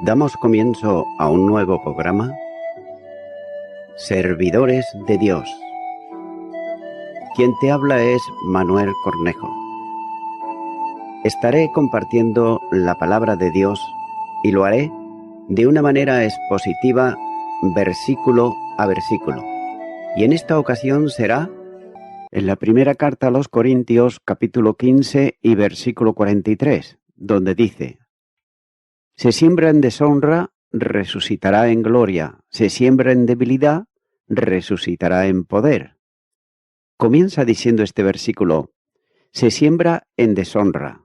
Damos comienzo a un nuevo programa, Servidores de Dios. Quien te habla es Manuel Cornejo. Estaré compartiendo la palabra de Dios y lo haré de una manera expositiva, versículo a versículo. Y en esta ocasión será en la primera carta a los Corintios, capítulo 15 y versículo 43, donde dice: se siembra en deshonra, resucitará en gloria. Se siembra en debilidad, resucitará en poder. Comienza diciendo este versículo: se siembra en deshonra.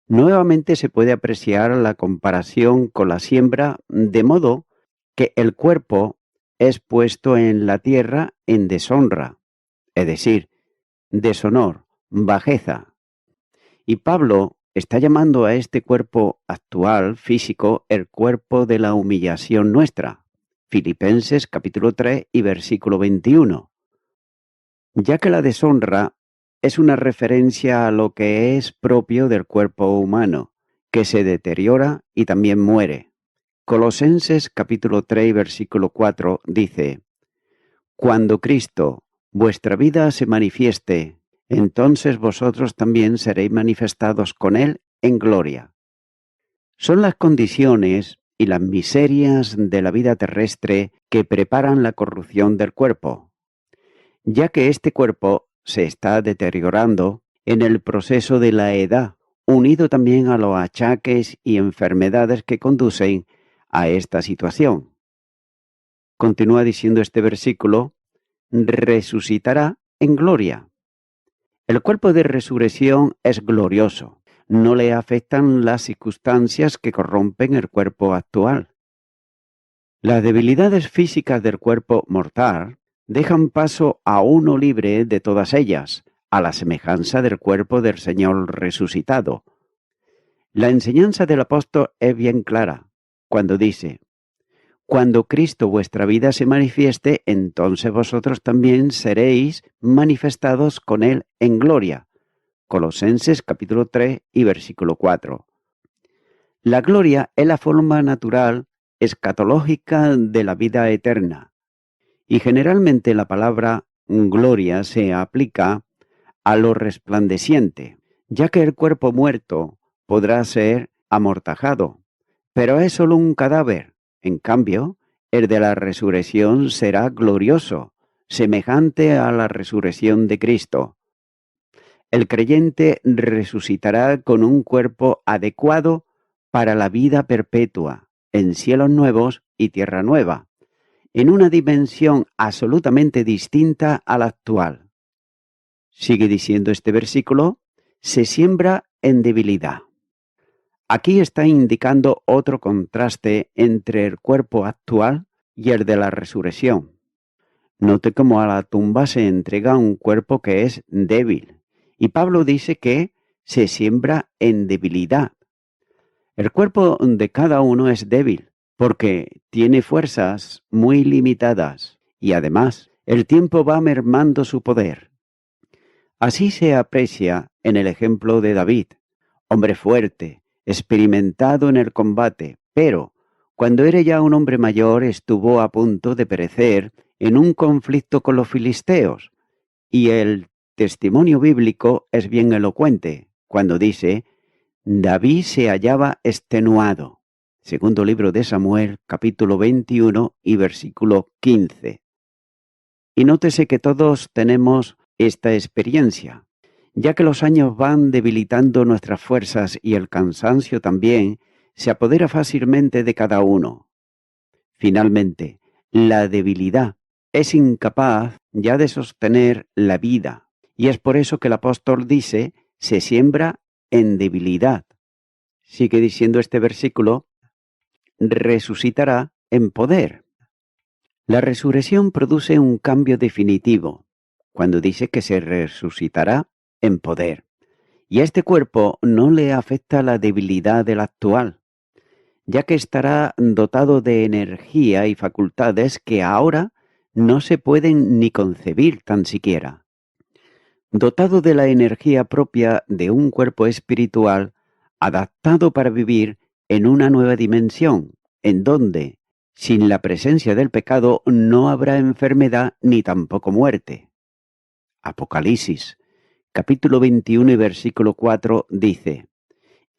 Nuevamente se puede apreciar la comparación con la siembra, de modo que el cuerpo es puesto en la tierra en deshonra, es decir, deshonor, bajeza. Y Pablo está llamando a este cuerpo actual, físico, el cuerpo de la humillación nuestra. Filipenses capítulo 3 y versículo 21. Ya que la deshonra es una referencia a lo que es propio del cuerpo humano, que se deteriora y también muere. Colosenses capítulo 3 y versículo 4 dice: cuando Cristo, vuestra vida, se manifieste, entonces vosotros también seréis manifestados con Él en gloria. Son las condiciones y las miserias de la vida terrestre que preparan la corrupción del cuerpo, ya que este cuerpo se está deteriorando en el proceso de la edad, unido también a los achaques y enfermedades que conducen a esta situación. Continúa diciendo este versículo: resucitará en gloria. El cuerpo de resurrección es glorioso. No le afectan las circunstancias que corrompen el cuerpo actual. Las debilidades físicas del cuerpo mortal dejan paso a uno libre de todas ellas, a la semejanza del cuerpo del Señor resucitado. La enseñanza del apóstol es bien clara cuando dice: cuando Cristo vuestra vida se manifieste, entonces vosotros también seréis manifestados con Él en gloria. Colosenses capítulo 3 y versículo 4. La gloria es la forma natural, escatológica de la vida eterna. Y generalmente la palabra gloria se aplica a lo resplandeciente, ya que el cuerpo muerto podrá ser amortajado, pero es solo un cadáver. En cambio, el de la resurrección será glorioso, semejante a la resurrección de Cristo. El creyente resucitará con un cuerpo adecuado para la vida perpetua, en cielos nuevos y tierra nueva, en una dimensión absolutamente distinta a la actual. Sigue diciendo este versículo: se siembra en debilidad. Aquí está indicando otro contraste entre el cuerpo actual y el de la resurrección. Note cómo a la tumba se entrega un cuerpo que es débil, y Pablo dice que se siembra en debilidad. El cuerpo de cada uno es débil, porque tiene fuerzas muy limitadas, y además el tiempo va mermando su poder. Así se aprecia en el ejemplo de David, hombre fuerte, experimentado en el combate, pero cuando era ya un hombre mayor estuvo a punto de perecer en un conflicto con los filisteos, y el testimonio bíblico es bien elocuente cuando dice: David se hallaba extenuado. Segundo libro de Samuel, capítulo 21 y versículo 15. Y nótese que todos tenemos esta experiencia, ya que los años van debilitando nuestras fuerzas y el cansancio también se apodera fácilmente de cada uno. Finalmente, la debilidad es incapaz ya de sostener la vida, y es por eso que el apóstol dice: se siembra en debilidad. Sigue diciendo este versículo: resucitará en poder. La resurrección produce un cambio definitivo, cuando dice que se resucitará en poder. Y a este cuerpo no le afecta la debilidad del actual, ya que estará dotado de energía y facultades que ahora no se pueden ni concebir tan siquiera. Dotado de la energía propia de un cuerpo espiritual, adaptado para vivir en una nueva dimensión, en donde, sin la presencia del pecado, no habrá enfermedad ni tampoco muerte. Apocalipsis, capítulo 21 y versículo 4 dice: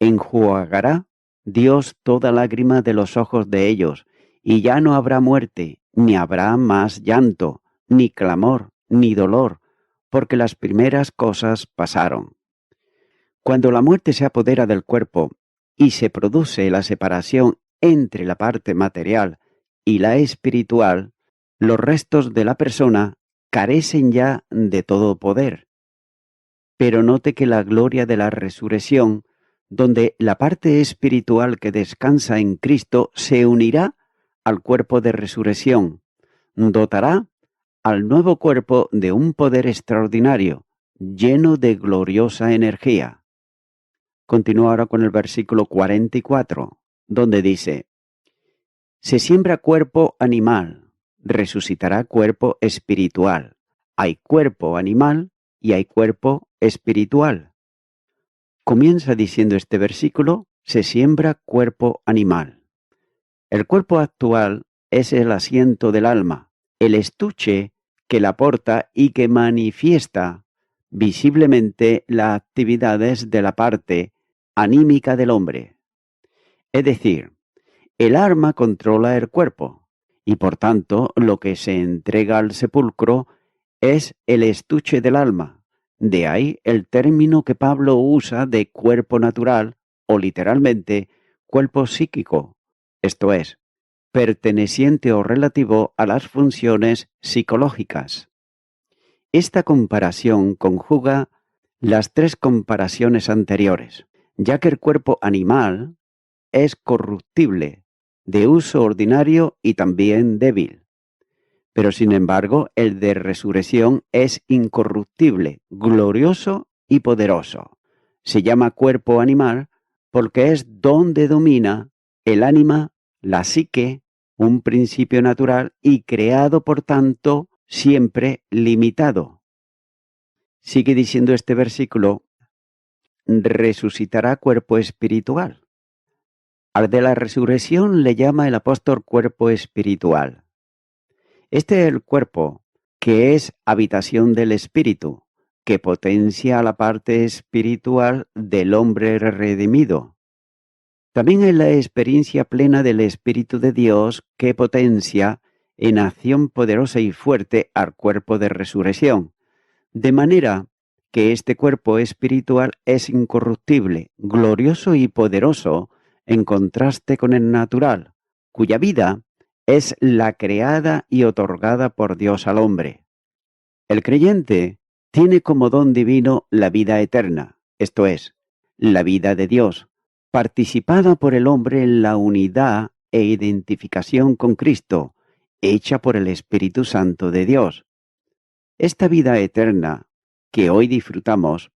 enjuagará Dios toda lágrima de los ojos de ellos, y ya no habrá muerte, ni habrá más llanto, ni clamor, ni dolor, porque las primeras cosas pasaron. Cuando la muerte se apodera del cuerpo y se produce la separación entre la parte material y la espiritual, los restos de la persona carecen ya de todo poder. Pero note que la gloria de la resurrección, donde la parte espiritual que descansa en Cristo se unirá al cuerpo de resurrección, dotará al nuevo cuerpo de un poder extraordinario, lleno de gloriosa energía. Continúa ahora con el versículo 44, donde dice: se siembra cuerpo animal, resucitará cuerpo espiritual. Hay cuerpo animal y hay cuerpo espiritual. Comienza diciendo este versículo: se siembra cuerpo animal. El cuerpo actual es el asiento del alma, el estuche que la porta y que manifiesta visiblemente las actividades de la parte anímica del hombre. Es decir, el alma controla el cuerpo, y por tanto lo que se entrega al sepulcro es el estuche del alma. De ahí el término que Pablo usa de cuerpo natural, o literalmente cuerpo psíquico, esto es, perteneciente o relativo a las funciones psicológicas. Esta comparación conjuga las tres comparaciones anteriores, ya que el cuerpo animal es corruptible, de uso ordinario y también débil. Pero sin embargo, el de resurrección es incorruptible, glorioso y poderoso. Se llama cuerpo animal porque es donde domina el ánima, la psique, un principio natural y creado, por tanto, siempre limitado. Sigue diciendo este versículo: resucitará cuerpo espiritual. Al de la resurrección le llama el apóstol cuerpo espiritual. Este es el cuerpo que es habitación del espíritu, que potencia la parte espiritual del hombre redimido. También es la experiencia plena del Espíritu de Dios que potencia en acción poderosa y fuerte al cuerpo de resurrección, de manera que este cuerpo espiritual es incorruptible, glorioso y poderoso en contraste con el natural, cuya vida es la creada y otorgada por Dios al hombre. El creyente tiene como don divino la vida eterna, esto es, la vida de Dios, participada por el hombre en la unidad e identificación con Cristo, hecha por el Espíritu Santo de Dios. Esta vida eterna, que hoy disfrutamos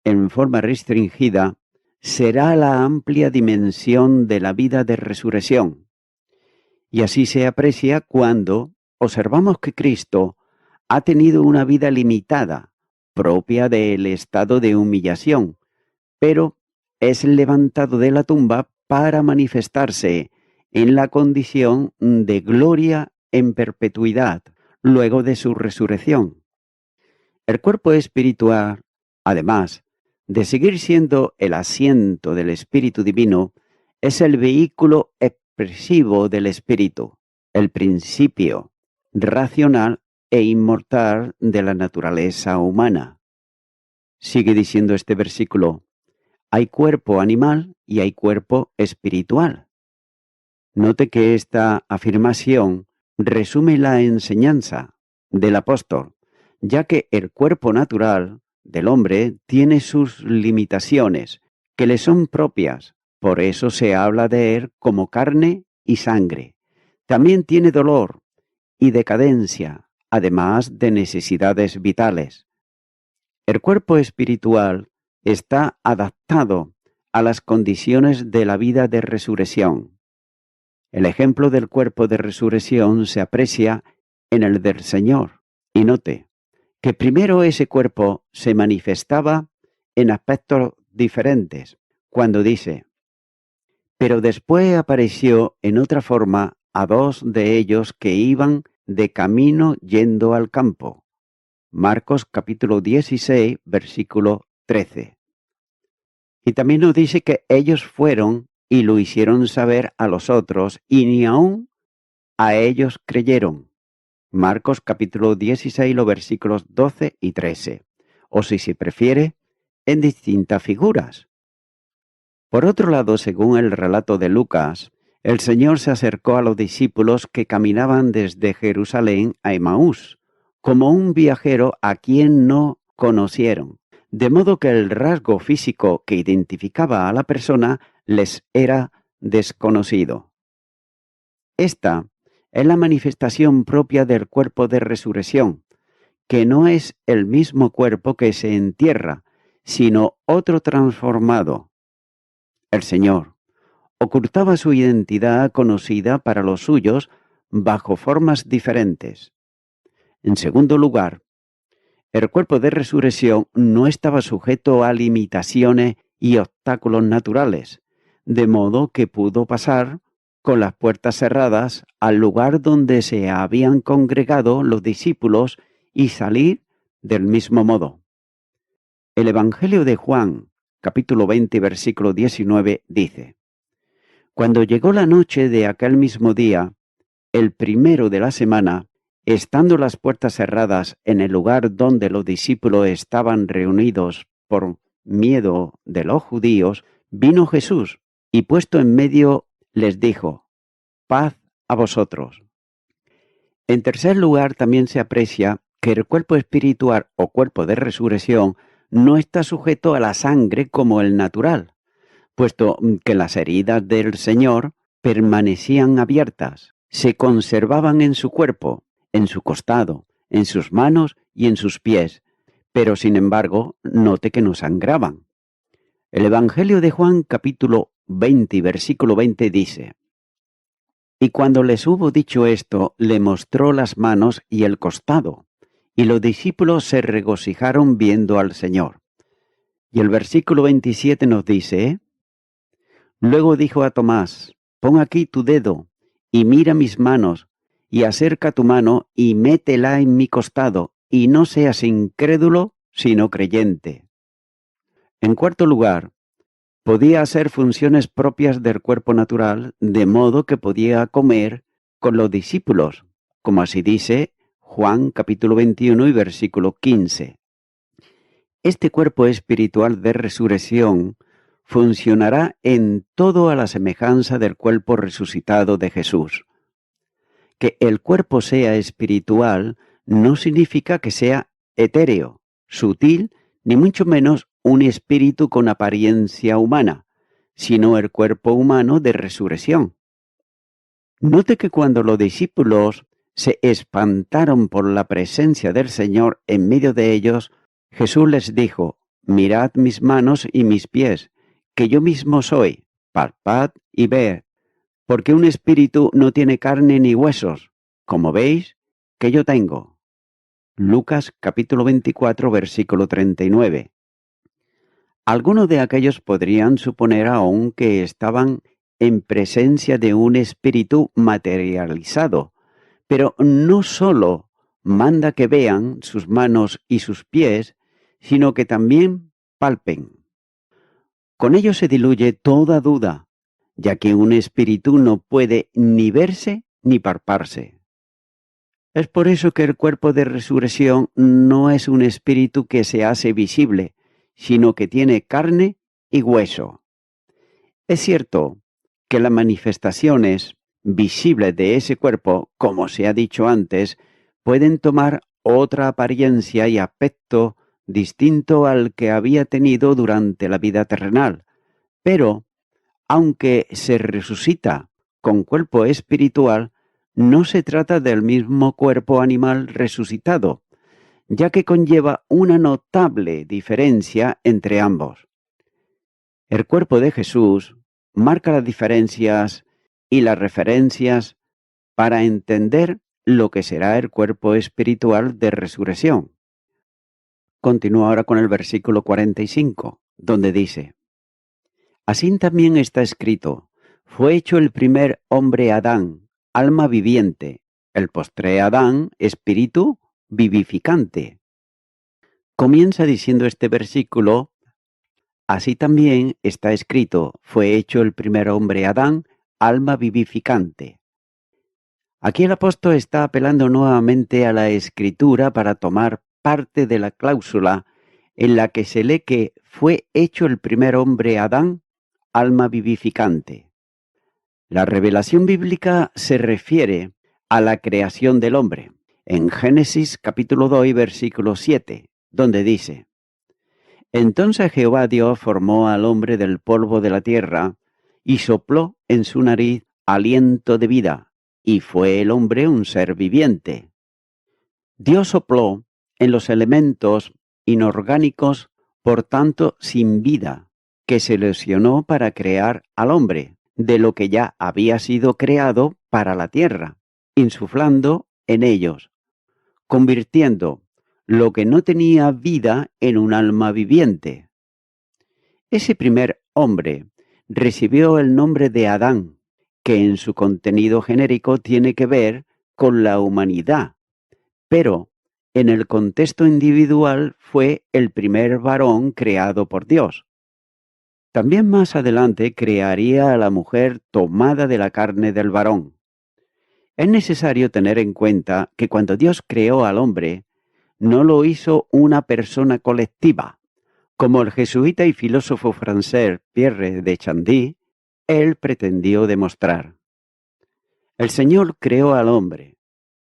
en forma restringida, será la amplia dimensión de la vida de resurrección. Y así se aprecia cuando observamos que Cristo ha tenido una vida limitada, propia del estado de humillación, pero es levantado de la tumba para manifestarse en la condición de gloria en perpetuidad, luego de su resurrección. El cuerpo espiritual, además de seguir siendo el asiento del Espíritu Divino, es el vehículo expresivo del Espíritu, el principio racional e inmortal de la naturaleza humana. Sigue diciendo este versículo: hay cuerpo animal y hay cuerpo espiritual. Note que esta afirmación resume la enseñanza del apóstol, ya que el cuerpo natural del hombre tiene sus limitaciones, que le son propias, por eso se habla de él como carne y sangre. También tiene dolor y decadencia, además de necesidades vitales. El cuerpo espiritual está adaptado a las condiciones de la vida de resurrección. El ejemplo del cuerpo de resurrección se aprecia en el del Señor. Y note que primero ese cuerpo se manifestaba en aspectos diferentes, cuando dice: Pero después apareció en otra forma a dos de ellos que iban de camino yendo al campo. Marcos capítulo 16, versículo 13. Y también nos dice que ellos fueron y lo hicieron saber a los otros, y ni aun a ellos creyeron. Marcos capítulo 16, los versículos 12 y 13. O si se prefiere, en distintas figuras. Por otro lado, según el relato de Lucas, el Señor se acercó a los discípulos que caminaban desde Jerusalén a Emaús, como un viajero a quien no conocieron, de modo que el rasgo físico que identificaba a la persona les era desconocido. Esta es la manifestación propia del cuerpo de resurrección, que no es el mismo cuerpo que se entierra, sino otro transformado. El Señor ocultaba su identidad conocida para los suyos bajo formas diferentes. En segundo lugar, el cuerpo de resurrección no estaba sujeto a limitaciones y obstáculos naturales, de modo que pudo pasar con las puertas cerradas al lugar donde se habían congregado los discípulos y salir del mismo modo. El Evangelio de Juan, capítulo 20, versículo 19, dice: Cuando llegó la noche de aquel mismo día, el primero de la semana, estando las puertas cerradas en el lugar donde los discípulos estaban reunidos por miedo de los judíos, vino Jesús y puesto en medio les dijo: paz a vosotros. En tercer lugar, también se aprecia que el cuerpo espiritual o cuerpo de resurrección no está sujeto a la sangre como el natural, puesto que las heridas del Señor permanecían abiertas, se conservaban en su cuerpo, en su costado, en sus manos y en sus pies, pero sin embargo, note que no sangraban. El Evangelio de Juan capítulo 20 y versículo 20 dice: Y cuando les hubo dicho esto, le mostró las manos y el costado, y los discípulos se regocijaron viendo al Señor. Y el versículo 27 nos dice: Luego dijo a Tomás: pon aquí tu dedo, y mira mis manos, y acerca tu mano, y métela en mi costado, y no seas incrédulo, sino creyente. En cuarto lugar, podía hacer funciones propias del cuerpo natural, de modo que podía comer con los discípulos, como así dice Juan capítulo 21 y versículo 15. Este cuerpo espiritual de resurrección funcionará en todo a la semejanza del cuerpo resucitado de Jesús. Que el cuerpo sea espiritual no significa que sea etéreo, sutil, ni mucho menos un espíritu con apariencia humana, sino el cuerpo humano de resurrección. Note que cuando los discípulos se espantaron por la presencia del Señor en medio de ellos, Jesús les dijo: mirad mis manos y mis pies, que yo mismo soy, palpad y ved, porque un espíritu no tiene carne ni huesos, como veis que yo tengo. Lucas capítulo 24, versículo 39. Algunos de aquellos podrían suponer aún que estaban en presencia de un espíritu materializado, pero no sólo manda que vean sus manos y sus pies, sino que también palpen. Con ello se diluye toda duda, ya que un espíritu no puede ni verse ni palparse. Es por eso que el cuerpo de resurrección no es un espíritu que se hace visible, sino que tiene carne y hueso. Es cierto que las manifestaciones visibles de ese cuerpo, como se ha dicho antes, pueden tomar otra apariencia y aspecto distinto al que había tenido durante la vida terrenal, pero, aunque se resucita con cuerpo espiritual, no se trata del mismo cuerpo animal resucitado, ya que conlleva una notable diferencia entre ambos. El cuerpo de Jesús marca las diferencias y las referencias para entender lo que será el cuerpo espiritual de resurrección. Continúa ahora con el versículo 45, donde dice: Así también está escrito: Fue hecho el primer hombre Adán, alma viviente, el postre Adán, espíritu vivificante. Comienza diciendo este versículo: así también está escrito, fue hecho el primer hombre Adán, alma vivificante. Aquí el apóstol está apelando nuevamente a la Escritura para tomar parte de la cláusula en la que se lee que fue hecho el primer hombre Adán, alma vivificante. La revelación bíblica se refiere a la creación del hombre. En Génesis capítulo 2, versículo 7, donde dice: entonces Jehová Dios formó al hombre del polvo de la tierra y sopló en su nariz aliento de vida, y fue el hombre un ser viviente. Dios sopló en los elementos inorgánicos, por tanto sin vida, que se lesionó para crear al hombre, de lo que ya había sido creado para la tierra, insuflando en ellos, convirtiendo lo que no tenía vida en un alma viviente. Ese primer hombre recibió el nombre de Adán, que en su contenido genérico tiene que ver con la humanidad, pero en el contexto individual fue el primer varón creado por Dios. También más adelante crearía a la mujer tomada de la carne del varón. Es necesario tener en cuenta que cuando Dios creó al hombre, no lo hizo una persona colectiva. Como el jesuita y filósofo francés Pierre de Chandy, él pretendió demostrar. El Señor creó al hombre,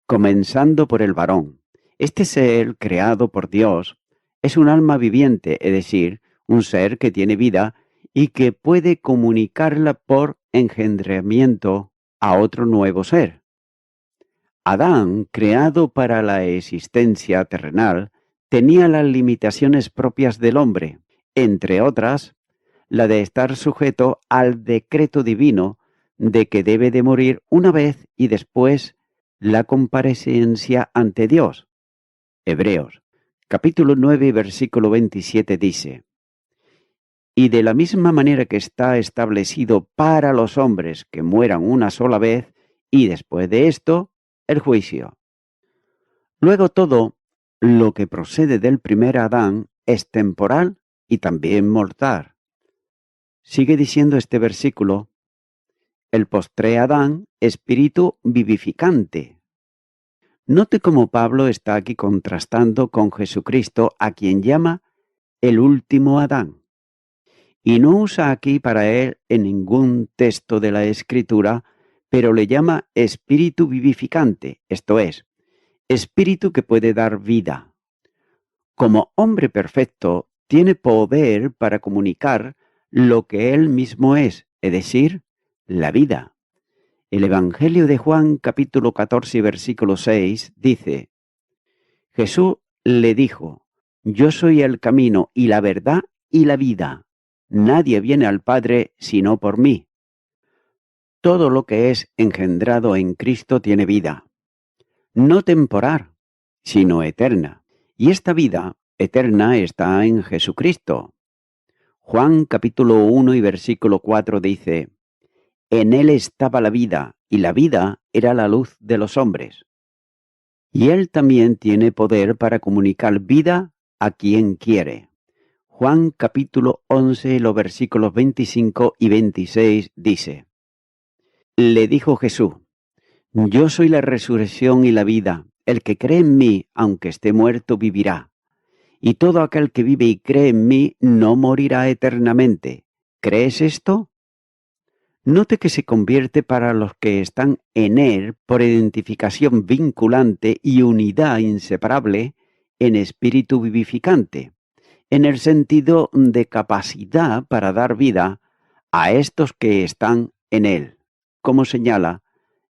comenzando por el varón. Este ser creado por Dios es un alma viviente, es decir, un ser que tiene vida y que puede comunicarla por engendramiento a otro nuevo ser. Adán, creado para la existencia terrenal, tenía las limitaciones propias del hombre, entre otras, la de estar sujeto al decreto divino de que debe de morir una vez y después la comparecencia ante Dios. Hebreos, capítulo 9, versículo 27 dice: y de la misma manera que está establecido para los hombres que mueran una sola vez y después de esto, el juicio. Luego todo lo que procede del primer Adán es temporal y también mortal. Sigue diciendo este versículo: el postre Adán, espíritu vivificante. Note cómo Pablo está aquí contrastando con Jesucristo, a quien llama el último Adán. Y no usa aquí para él en ningún texto de la Escritura, pero le llama espíritu vivificante, esto es, espíritu que puede dar vida. Como hombre perfecto, tiene poder para comunicar lo que él mismo es decir, la vida. El Evangelio de Juan, capítulo 14, versículo 6, dice: Jesús le dijo: yo soy el camino y la verdad y la vida. Nadie viene al Padre sino por mí. Todo lo que es engendrado en Cristo tiene vida, no temporal, sino eterna. Y esta vida eterna está en Jesucristo. Juan capítulo 1 y versículo 4 dice: en él estaba la vida, y la vida era la luz de los hombres. Y él también tiene poder para comunicar vida a quien quiere. Juan capítulo 11, los versículos 25 y 26 dice: le dijo Jesús: yo soy la resurrección y la vida. El que cree en mí, aunque esté muerto, vivirá. Y todo aquel que vive y cree en mí no morirá eternamente. ¿Crees esto? Note que se convierte para los que están en él por identificación vinculante y unidad inseparable en espíritu vivificante, en el sentido de capacidad para dar vida a estos que están en él, como señala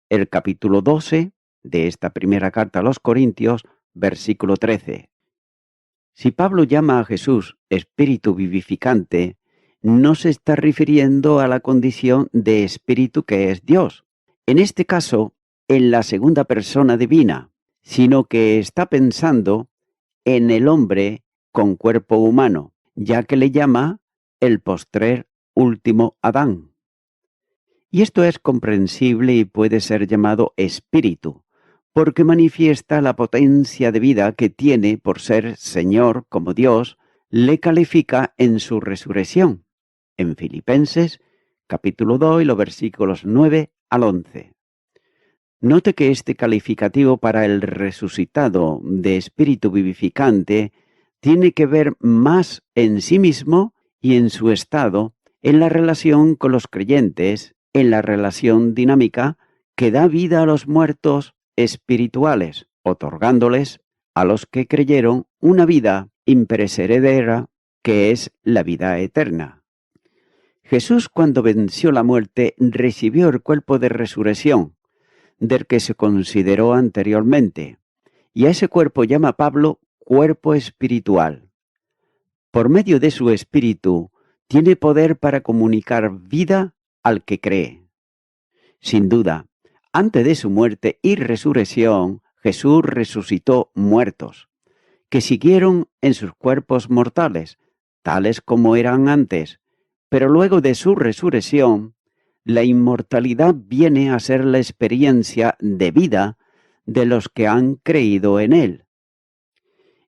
el capítulo 12 de esta primera carta a los Corintios, versículo 13. Si Pablo llama a Jesús espíritu vivificante, no se está refiriendo a la condición de espíritu que es Dios, en este caso, en la segunda persona divina, sino que está pensando en el hombre con cuerpo humano, ya que le llama el postrer último Adán. Y esto es comprensible y puede ser llamado espíritu, porque manifiesta la potencia de vida que tiene por ser Señor como Dios, le califica en su resurrección, en Filipenses capítulo 2 y los versículos 9 al 11. Note que este calificativo para el resucitado de espíritu vivificante tiene que ver más en sí mismo y en su estado, en la relación con los creyentes, en la relación dinámica que da vida a los muertos espirituales, otorgándoles a los que creyeron una vida imperecedera que es la vida eterna. Jesús, cuando venció la muerte, recibió el cuerpo de resurrección, del que se consideró anteriormente, y a ese cuerpo llama Pablo cuerpo espiritual. Por medio de su espíritu, tiene poder para comunicar vida al que cree. Sin duda, antes de su muerte y resurrección, Jesús resucitó muertos, que siguieron en sus cuerpos mortales, tales como eran antes, pero luego de su resurrección, la inmortalidad viene a ser la experiencia de vida de los que han creído en Él.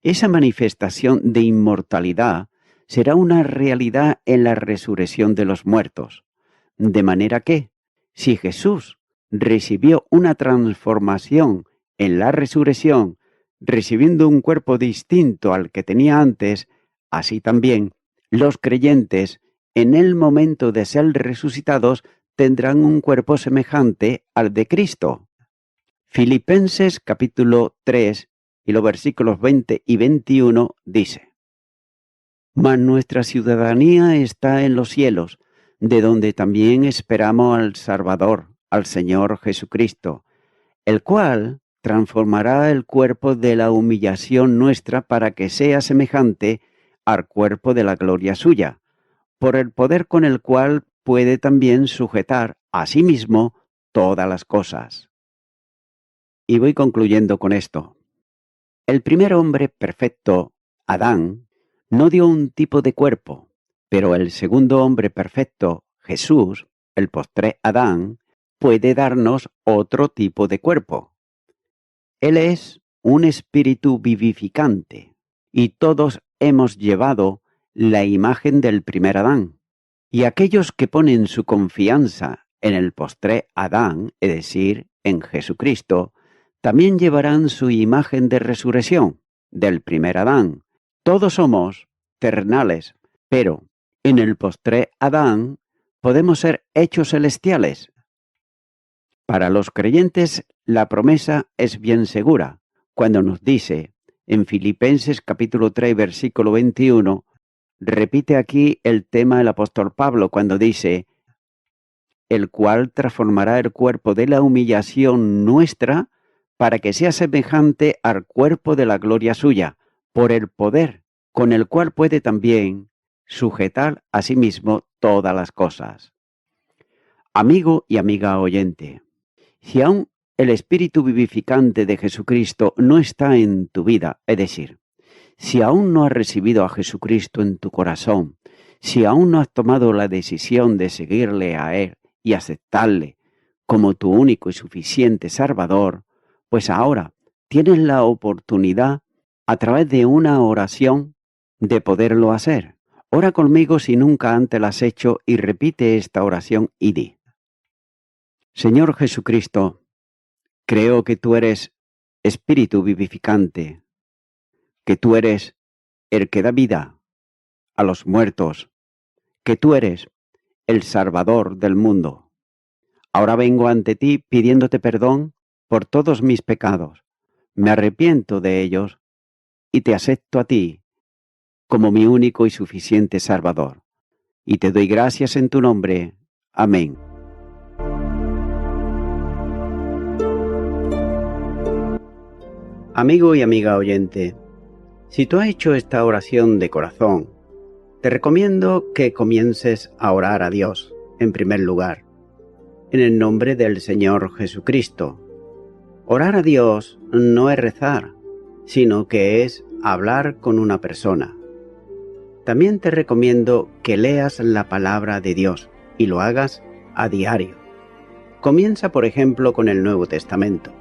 Esa manifestación de inmortalidad será una realidad en la resurrección de los muertos, de manera que, si Jesús recibió una transformación en la resurrección, recibiendo un cuerpo distinto al que tenía antes, así también los creyentes, en el momento de ser resucitados, tendrán un cuerpo semejante al de Cristo. Filipenses capítulo 3 y los versículos 20 y 21 dice: Mas nuestra ciudadanía está en los cielos, de donde también esperamos al Salvador, al Señor Jesucristo, el cual transformará el cuerpo de la humillación nuestra para que sea semejante al cuerpo de la gloria suya, por el poder con el cual puede también sujetar a sí mismo todas las cosas. Y voy concluyendo con esto. El primer hombre perfecto, Adán, no dio un tipo de cuerpo, pero el segundo hombre perfecto, Jesús, el postrer Adán, puede darnos otro tipo de cuerpo. Él es un espíritu vivificante, y todos hemos llevado la imagen del primer Adán. Y aquellos que ponen su confianza en el postrer Adán, es decir, en Jesucristo, también llevarán su imagen de resurrección, del primer Adán. Todos somos terrenales, pero en el postrer Adán podemos ser hechos celestiales. Para los creyentes, la promesa es bien segura, cuando nos dice, en Filipenses capítulo 3, versículo 21, repite aquí el tema del apóstol Pablo cuando dice, el cual transformará el cuerpo de la humillación nuestra para que sea semejante al cuerpo de la gloria suya, por el poder con el cual puede también sujetar a sí mismo todas las cosas. Amigo y amiga oyente, si aún el espíritu vivificante de Jesucristo no está en tu vida, es decir, si aún no has recibido a Jesucristo en tu corazón, si aún no has tomado la decisión de seguirle a Él y aceptarle como tu único y suficiente Salvador, pues ahora tienes la oportunidad, a través de una oración, de poderlo hacer. Ora conmigo si nunca antes la has hecho y repite esta oración y di: Señor Jesucristo, creo que tú eres espíritu vivificante, que tú eres el que da vida a los muertos, que tú eres el Salvador del mundo. Ahora vengo ante ti pidiéndote perdón por todos mis pecados. Me arrepiento de ellos y te acepto a ti como mi único y suficiente Salvador. Y te doy gracias en tu nombre. Amén. Amigo y amiga oyente, si tú has hecho esta oración de corazón, te recomiendo que comiences a orar a Dios, en primer lugar, en el nombre del Señor Jesucristo. Orar a Dios no es rezar, sino que es hablar con una persona. También te recomiendo que leas la palabra de Dios y lo hagas a diario. Comienza, por ejemplo, con el Nuevo Testamento.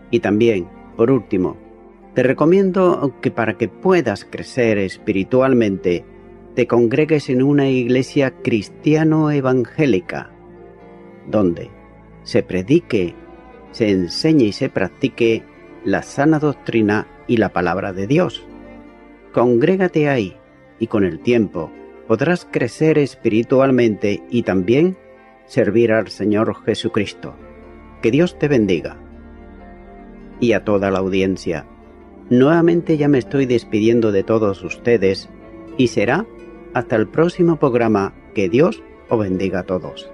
Y también, por último, te recomiendo que para que puedas crecer espiritualmente, te congregues en una iglesia cristiano-evangélica, donde se predique, se enseñe y se practique la sana doctrina y la palabra de Dios. Congrégate ahí y con el tiempo podrás crecer espiritualmente y también servir al Señor Jesucristo. Que Dios te bendiga. Y a toda la audiencia, nuevamente ya me estoy despidiendo de todos ustedes y será hasta el próximo programa. Que Dios os bendiga a todos.